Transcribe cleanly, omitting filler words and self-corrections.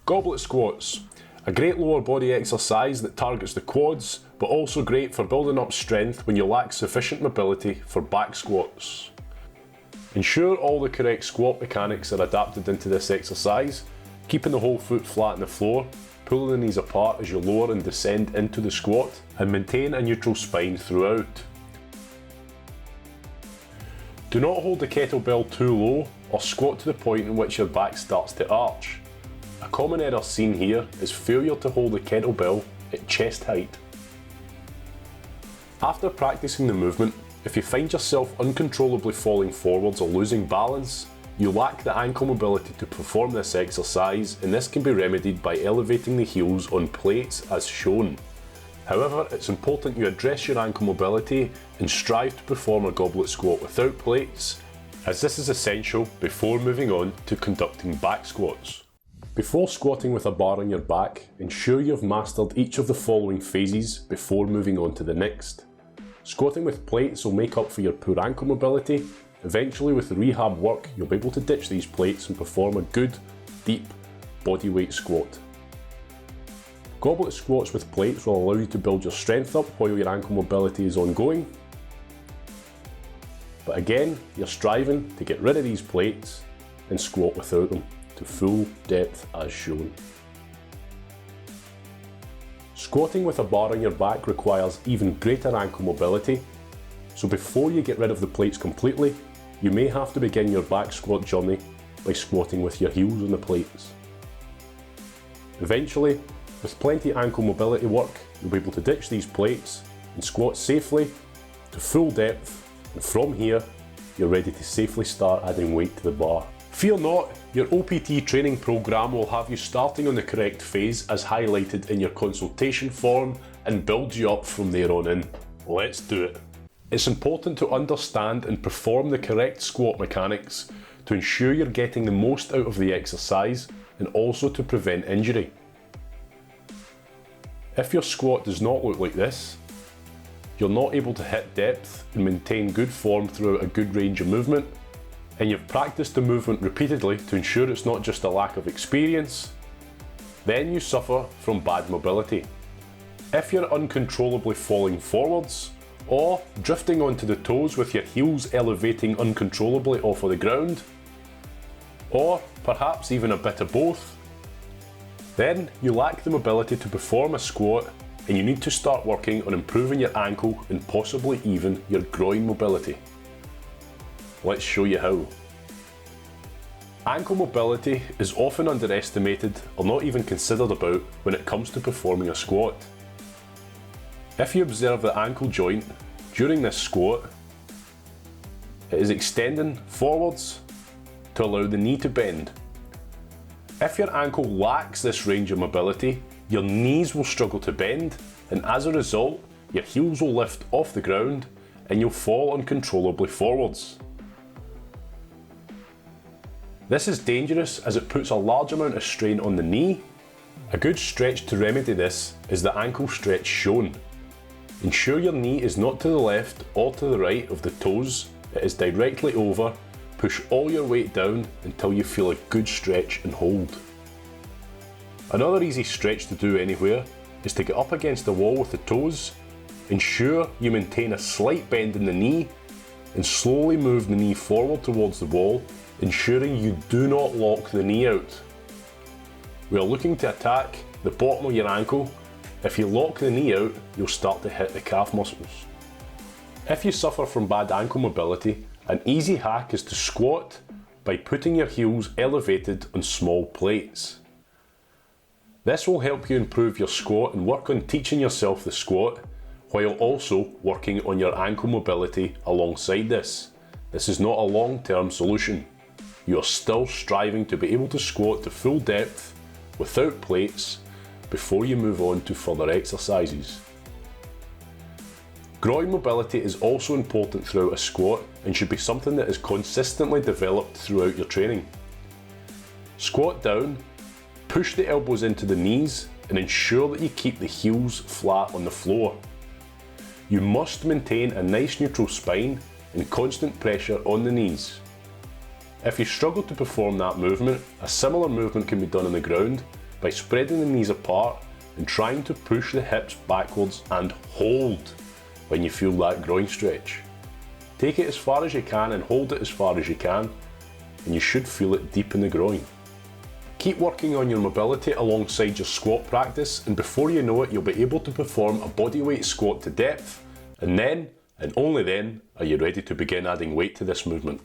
Goblet squats, a great lower body exercise that targets the quads, but also great for building up strength when you lack sufficient mobility for back squats. Ensure all the correct squat mechanics are adapted into this exercise, keeping the whole foot flat on the floor, pulling the knees apart as you lower and descend into the squat, and maintain a neutral spine throughout. Do not hold the kettlebell too low or squat to the point in which your back starts to arch. A common error seen here is failure to hold the kettlebell at chest height. After practicing the movement, if you find yourself uncontrollably falling forwards or losing balance, you lack the ankle mobility to perform this exercise, and this can be remedied by elevating the heels on plates as shown. However, it's important you address your ankle mobility and strive to perform a goblet squat without plates, as this is essential before moving on to conducting back squats. Before squatting with a bar on your back, ensure you've mastered each of the following phases before moving on to the next. Squatting with plates will make up for your poor ankle mobility. Eventually, with the rehab work, you'll be able to ditch these plates and perform a good, deep bodyweight squat. Goblet squats with plates will allow you to build your strength up while your ankle mobility is ongoing. But again, you're striving to get rid of these plates and squat without them to full depth as shown. Squatting with a bar on your back requires even greater ankle mobility, so before you get rid of the plates completely, you may have to begin your back squat journey by squatting with your heels on the plates. Eventually, with plenty of ankle mobility work, you'll be able to ditch these plates and squat safely to full depth, and from here, you're ready to safely start adding weight to the bar. Fear not, your OPT training program will have you starting on the correct phase as highlighted in your consultation form and build you up from there on in. Let's do it. It's important to understand and perform the correct squat mechanics to ensure you're getting the most out of the exercise and also to prevent injury. If your squat does not look like this, you're not able to hit depth and maintain good form throughout a good range of movement, and you've practiced the movement repeatedly to ensure it's not just a lack of experience, then you suffer from bad mobility. If you're uncontrollably falling forwards, or drifting onto the toes with your heels elevating uncontrollably off of the ground, or perhaps even a bit of both, then you lack the mobility to perform a squat and you need to start working on improving your ankle and possibly even your groin mobility. Let's show you how. Ankle mobility is often underestimated or not even considered about when it comes to performing a squat. If you observe the ankle joint during this squat, it is extending forwards to allow the knee to bend. If your ankle lacks this range of mobility, your knees will struggle to bend, and as a result, your heels will lift off the ground and you'll fall uncontrollably forwards. This is dangerous as it puts a large amount of strain on the knee. A good stretch to remedy this is the ankle stretch shown. Ensure your knee is not to the left or to the right of the toes, it is directly over. Push all your weight down until you feel a good stretch and hold. Another easy stretch to do anywhere is to get up against the wall with the toes. Ensure you maintain a slight bend in the knee and slowly move the knee forward towards the wall, ensuring you do not lock the knee out. We are looking to attack the bottom of your ankle. If you lock the knee out, you'll start to hit the calf muscles. If you suffer from bad ankle mobility, an easy hack is to squat by putting your heels elevated on small plates. This will help you improve your squat and work on teaching yourself the squat, while also working on your ankle mobility alongside this. This is not a long-term solution. You are still striving to be able to squat to full depth without plates before you move on to further exercises. Groin mobility is also important throughout a squat and should be something that is consistently developed throughout your training. Squat down, push the elbows into the knees and ensure that you keep the heels flat on the floor. You must maintain a nice neutral spine and constant pressure on the knees. If you struggle to perform that movement, a similar movement can be done on the ground. by spreading the knees apart and trying to push the hips backwards and hold when you feel that groin stretch. Take it as far as you can and hold it as far as you can, and you should feel it deep in the groin. Keep working on your mobility alongside your squat practice, and before you know it, you'll be able to perform a bodyweight squat to depth, and then, and only then, are you ready to begin adding weight to this movement.